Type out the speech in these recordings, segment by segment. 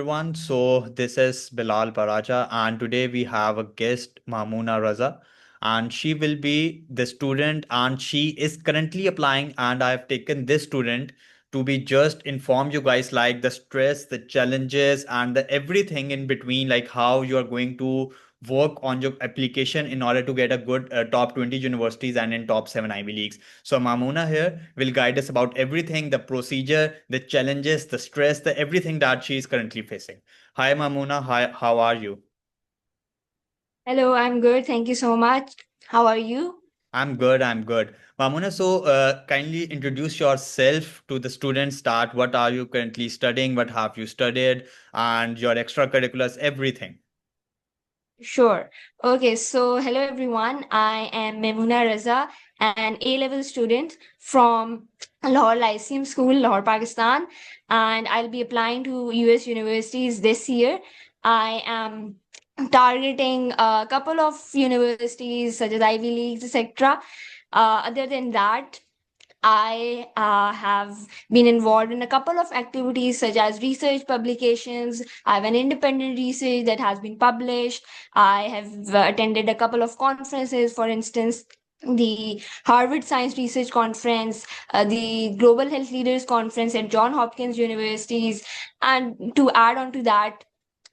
Everyone. So this is Bilal Baraja, and today we have a guest, Mamuna Raza, and she will be the student, and she is currently applying. And I have taken this student to be just inform you guys like the stress, the challenges, and the everything in between, like how you are going to work on your application in order to get a good top 20 universities and in top 7 Ivy Leagues. So Mamuna here will guide us about everything, the procedure, the challenges, the stress, the everything that she is currently facing. Hi Mamuna, hi, how are you? Hello, I'm good. Thank you so much. How are you? I'm good, I'm good. Mamuna, so kindly introduce yourself to the students. Start, what are you currently studying? What have you studied? And your extracurriculars, everything. Sure. Okay, so hello everyone. I am Memuna Raza, an A-level student from Lahore Lyceum School, Lahore, Pakistan, and I'll be applying to US universities this year. I am targeting a couple of universities such as Ivy Leagues, etc. Other than that, I have been involved in a couple of activities such as research publications. I have an independent research that has been published. I have attended a couple of conferences, for instance, the Harvard Science Research Conference, the Global Health Leaders Conference at John Hopkins Universities. And to add on to that,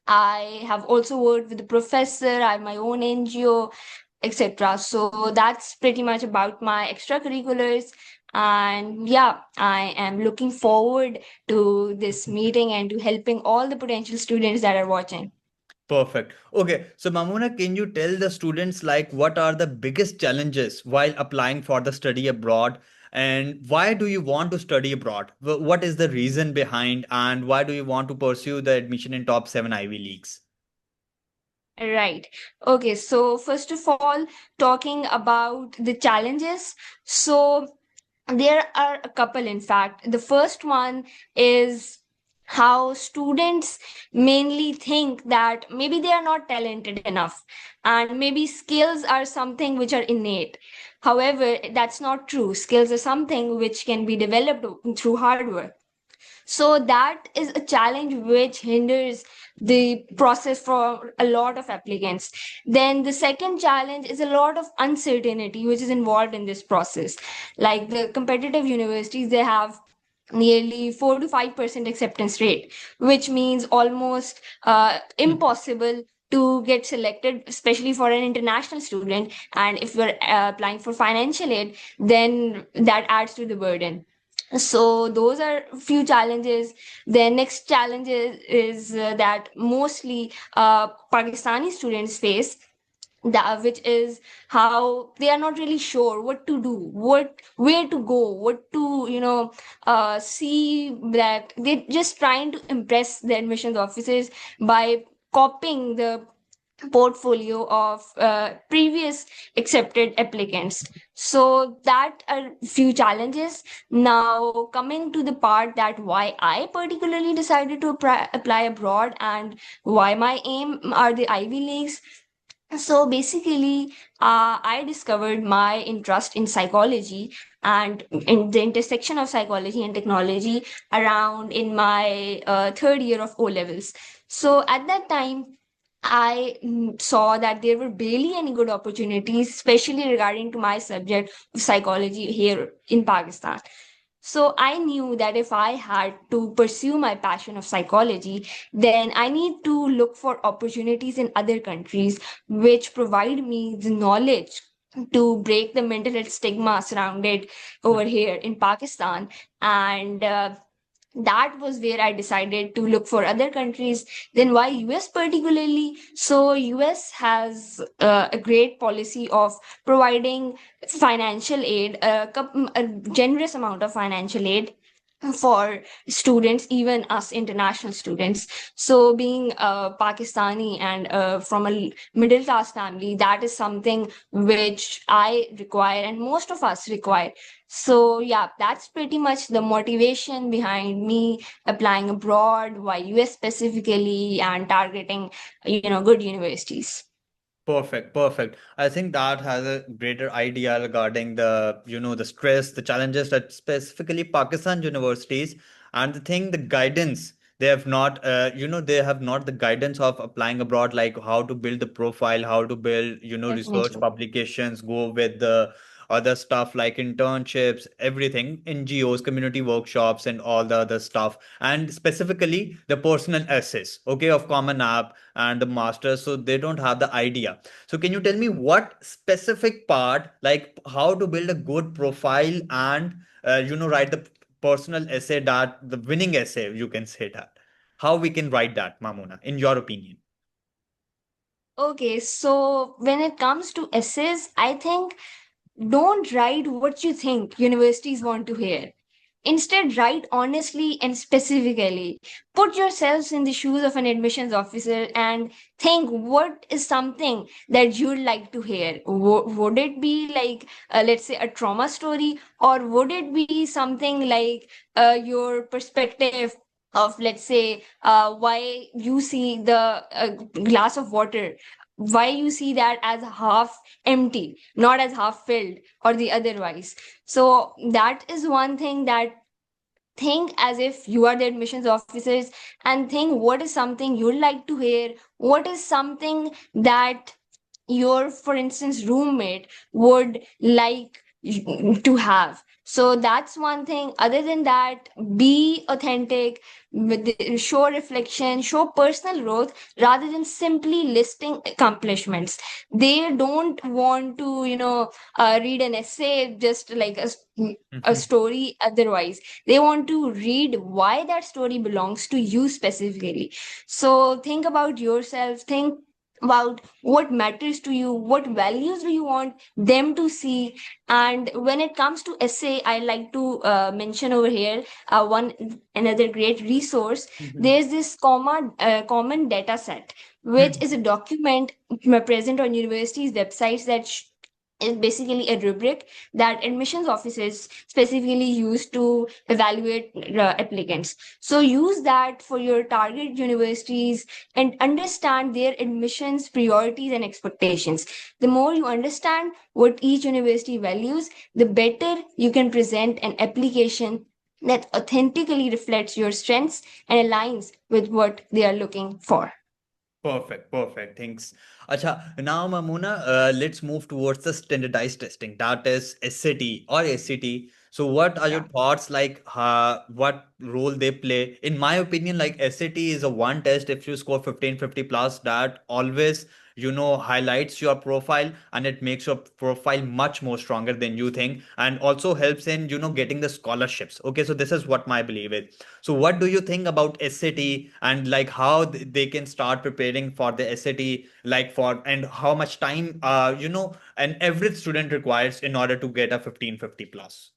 I have also worked with the professor. I have my own NGO, etc. So that's pretty much about my extracurriculars. And yeah, I am looking forward to this meeting and to helping all the potential students that are watching. Perfect. Okay, so Mamuna, can you tell the students like what are the biggest challenges while applying for the study abroad, and why do you want to study abroad? What is the reason behind, and why do you want to pursue the admission in top 7 Ivy Leagues? Right. Okay. So, first of all, talking about the challenges. So, there are a couple, in fact. The first one is how students mainly think that maybe they are not talented enough and maybe skills are something which are innate. However, that's not true. Skills are something which can be developed through hard work. So that is a challenge which hinders the process for a lot of applicants. Then the second challenge is a lot of uncertainty which is involved in this process. Like the competitive universities, they have nearly 4 to 5% acceptance rate, which means almost impossible to get selected, especially for an international student. And if you're applying for financial aid, then that adds to the burden. So those are few challenges. The next challenge is that mostly Pakistani students face, that which is how they are not really sure what to do, what where to go, what to see, that they're just trying to impress the admissions officers by copying the portfolio of previous accepted applicants. So that are few challenges. Now coming to the part that why I particularly decided to apply abroad and why my aim are the Ivy Leagues. So basically, I discovered my interest in psychology and in the intersection of psychology and technology around in my third year of O levels. So at that time, I saw that there were barely any good opportunities, especially regarding to my subject of psychology here in Pakistan. So I knew that if I had to pursue my passion of psychology, then I need to look for opportunities in other countries which provide me the knowledge to break the mental health stigma surrounded over here in Pakistan. And that was where I decided to look for other countries. Then why US particularly? So US has a great policy of providing financial aid, a generous amount of financial aid for students, even us international students. So being Pakistani and from a middle class family, that is something which I require and most of us require. So yeah, that's pretty much the motivation behind me applying abroad, why US specifically, and targeting good universities. Perfect, perfect. I think that has a greater idea regarding the, the stress, the challenges that specifically Pakistan universities and the thing, the guidance They have not, they have not the guidance of applying abroad, like how to build the profile, how to build, research Definitely. publications, go with the other stuff like internships, everything, NGOs, community workshops, and all the other stuff, and specifically the personal essays, okay, of Common App and the masters. So they don't have the idea. So can you tell me what specific part, like how to build a good profile and write the personal essay, that the winning essay, you can say that. How we can write that, Mamuna, in your opinion? Okay, so when it comes to essays, I think don't write what you think universities want to hear. Instead, write honestly and specifically. Put yourselves in the shoes of an admissions officer and think what is something that you'd like to hear. Would it be like, let's say, a trauma story, or would it be something like your perspective of, let's say, why you see the glass of water, why you see that as half empty, not as half filled or the otherwise. So that is one thing, that think as if you are the admissions officers and think what is something you'd like to hear, what is something that your, for instance, roommate would like to have. So that's one thing. Other than that, be authentic, show reflection, show personal growth rather than simply listing accomplishments. They don't want to, read an essay just like a story otherwise. They want to read why that story belongs to you specifically. So think about yourself, think about what matters to you, what values do you want them to see. And when it comes to essay, I like to mention over here one another great resource. There's this common data set, which is a document present on universities websites that is basically a rubric that admissions offices specifically use to evaluate applicants. So use that for your target universities and understand their admissions priorities and expectations. The more you understand what each university values, the better you can present an application that authentically reflects your strengths and aligns with what they are looking for. Perfect, perfect. Thanks. Acha, now Mamuna, let's move towards the standardized testing, that is SAT or SCT. So what are your Yeah. thoughts, like what role they play? In my opinion, like SAT is a one test. If you score 1550 plus, that always, highlights your profile, and it makes your profile much more stronger than you think, and also helps in, getting the scholarships. Okay, so this is what my belief is. So what do you think about SAT, and like how they can start preparing for the SAT, like for, and how much time an average student requires in order to get a 1550 plus?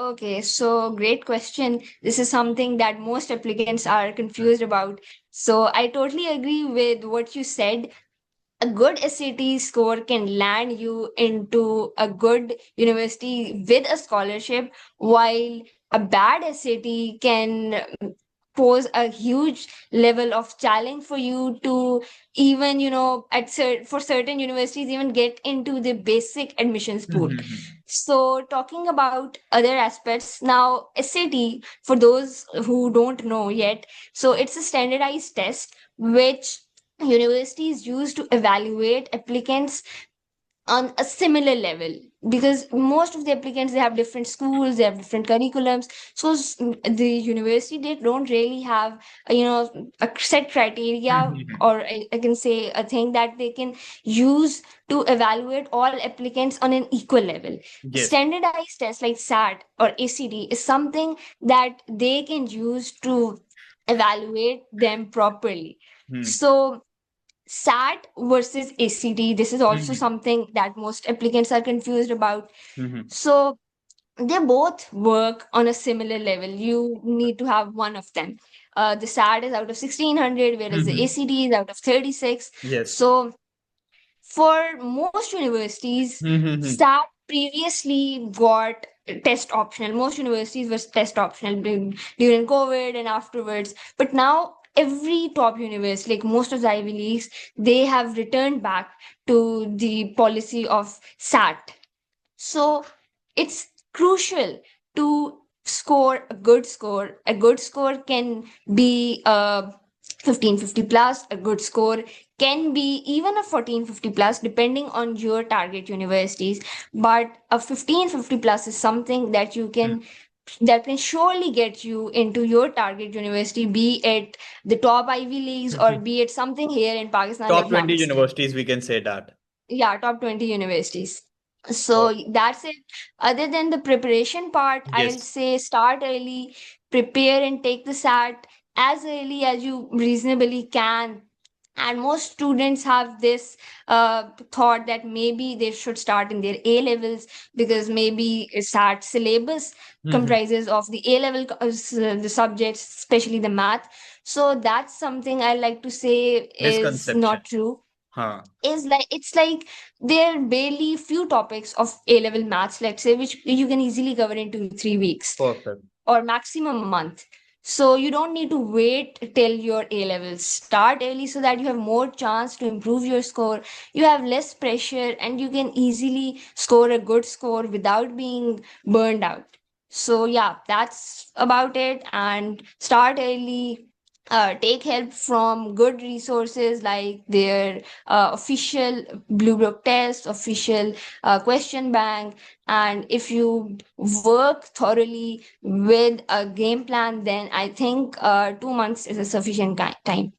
Okay, so great question. This is something that most applicants are confused about. So I totally agree with what you said. A good SAT score can land you into a good university with a scholarship, while a bad SAT can pose a huge level of challenge for you to even, for certain universities, even get into the basic admissions pool. So talking about other aspects now, SAT, for those who don't know yet, so it's a standardized test which universities use to evaluate applicants on a similar level, because most of the applicants, they have different schools, they have different curriculums. So the university, they don't really have a set criteria, or I can say a thing that they can use to evaluate all applicants on an equal level. Yes. Standardized tests like SAT or ACD is something that they can use to evaluate them properly. Hmm. So SAT versus ACT, this is also Hmm. something that most applicants are confused about. Hmm. So they both work on a similar level. You need to have one of them. The SAT is out of 1600, whereas the Hmm. ACT is out of 36. Yes. So for most universities, Hmm. SAT previously got test optional. Most universities were test optional during COVID and afterwards. But now every top university, like most of the Ivy Leagues, they have returned back to the policy of SAT. So it's crucial to score a good score. A good score can be 1550 plus. A good score can be even a 1450 plus, depending on your target universities. But a 1550 plus is something Hmm. that can surely get you into your target university, be it the top Ivy Leagues or be it something here in Pakistan Top like 20 NAMST. universities, we can say that. Yeah, top 20 universities. So Perfect. that's it. Other than the preparation part, I'll Yes. say start early, prepare and take the SAT as early as you reasonably can. And most students have this thought that maybe they should start in their A levels, because maybe SAT syllabus Mhm. comprises of the A level the subjects, especially the math. So that's something I like to say is Misconception. not true. Huh. Is like, it's like there are barely few topics of A level maths, let's say, which you can easily cover in 2 3 weeks Perfect. or maximum a month. So you don't need to wait till your A levels. Start early so that you have more chance to improve your score. You have less pressure and you can easily score a good score without being burned out. So yeah, that's about it. And start early. Take help from good resources like their official Blue Book test, official question bank. And if you work thoroughly with a game plan, then I think 2 months is a sufficient time.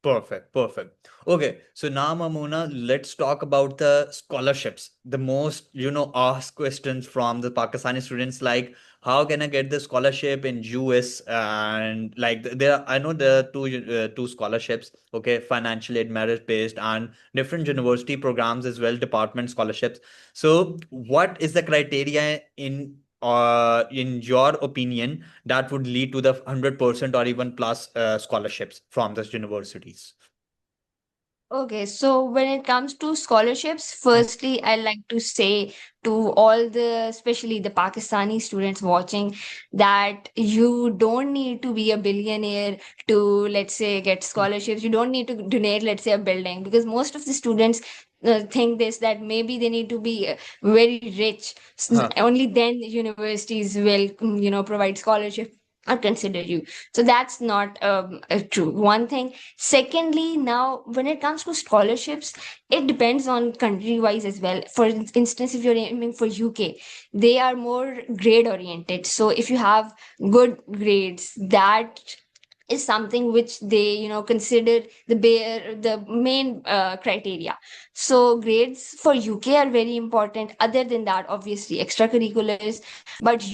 Perfect, perfect. Okay, so now Mamuna, let's talk about the scholarships. The most, asked questions from the Pakistani students, like how can I get the scholarship in US? And like I know there are two scholarships, okay, financial aid, merit based, and different university programs as well, department scholarships. So what is the criteria in your opinion that would lead to the 100% or even plus scholarships from those universities? Okay, so when it comes to scholarships, Mm. firstly, I like to say to all the, especially the Pakistani students watching, that you don't need to be a billionaire to, let's say, get scholarships. You don't need to donate, let's say, a building, because most of the students think this, that maybe they need to be very rich. Huh. Only then universities will, provide scholarship or consider you. So that's not true. One thing. Secondly, now when it comes to scholarships, it depends on country wise as well. For instance, if you're aiming for UK, they are more grade oriented. So if you have good grades, that is something which they consider the main criteria. So grades for UK are very important. Other than that, obviously extracurriculars, but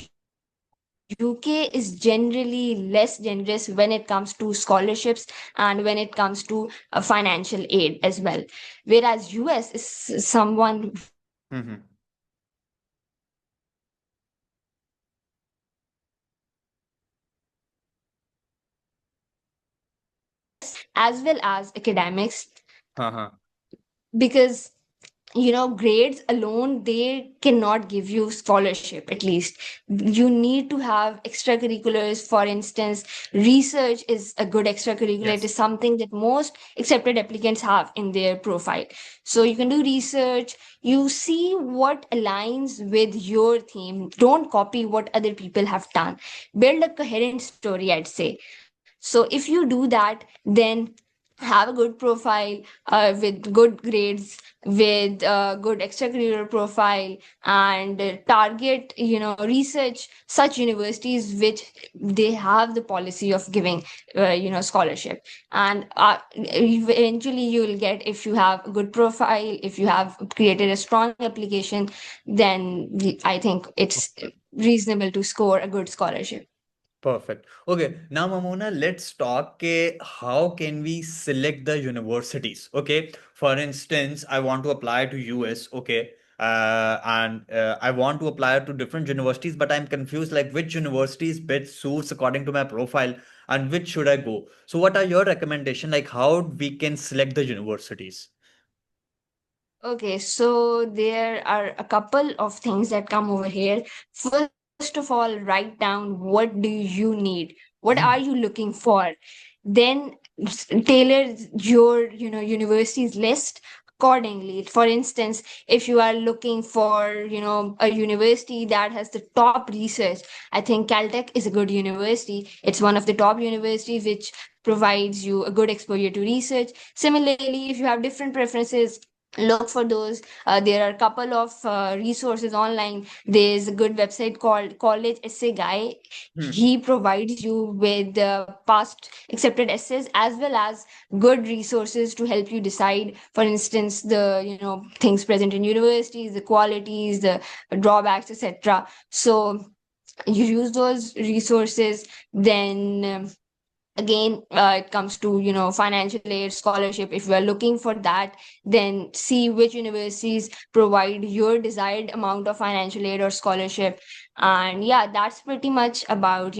UK is generally less generous when it comes to scholarships and when it comes to financial aid as well. Whereas US is someone very Mhm. generous when it comes to financial aid as well as academics, Uh-huh. because grades alone, they cannot give you scholarship. At least you need to have extracurriculars. For instance, research is a good extracurricular. It Yes. is something that most accepted applicants have in their profile. So you can do research, you see what aligns with your theme. Don't copy what other people have done. Build a coherent story, I'd say. So if you do that, then have a good profile with good grades, with good extracurricular profile, and target research such universities which they have the policy of giving scholarship. And eventually you will get, if you have a good profile, if you have created a strong application, then I think it's reasonable to score a good scholarship. Perfect. Okay, now Mamona, let's talk how can we select the universities? Okay, for instance, I want to apply to US, okay, and I want to apply to different universities, but I'm confused like which universities best suits according to my profile and which should I go? So what are your recommendation? Like how we can select the universities? Okay, so there are a couple of things that come over here. First of all, write down what do you need? What are you looking for? Then tailor your, university's list accordingly. For instance, if you are looking for, a university that has the top research, I think Caltech is a good university. It's one of the top universities which provides you a good exposure to research. Similarly, if you have different preferences, look for those. There are a couple of resources online. There's a good website called College Essay Guy. Hmm. He provides you with past accepted essays as well as good resources to help you decide, for instance, the things present in universities, the qualities, the drawbacks, etc. So you use those resources. Then again, it comes to financial aid, scholarship. If you are looking for that, then see which universities provide your desired amount of financial aid or scholarship. And yeah, that's pretty much about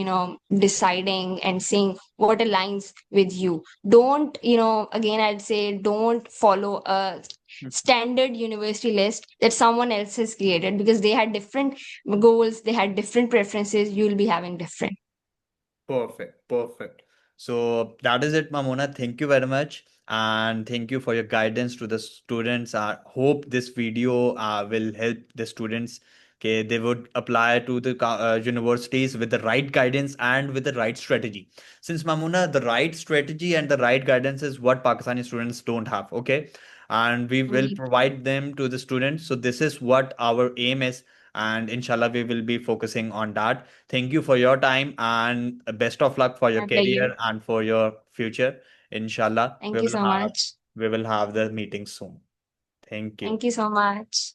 deciding and seeing what aligns with you. Don't, again, I'd say don't follow a standard university list that someone else has created, because they had different goals, they had different preferences, you'll be having different. Perfect, perfect. So that is it, Mamona. Thank you very much. And thank you for your guidance to the students. I hope this video will help the students. Okay, they would apply to the universities with the right guidance and with the right strategy. Since Mamuna, the right strategy and the right guidance is what Pakistani students don't have. Okay, and we will Right. provide them to the students. So this is what our aim is, and inshallah, we will be focusing on that. Thank you for your time and best of luck for your My pleasure. career and for your future. Inshallah, Thank you so much. we will have the meeting soon. Thank you. Thank you so much.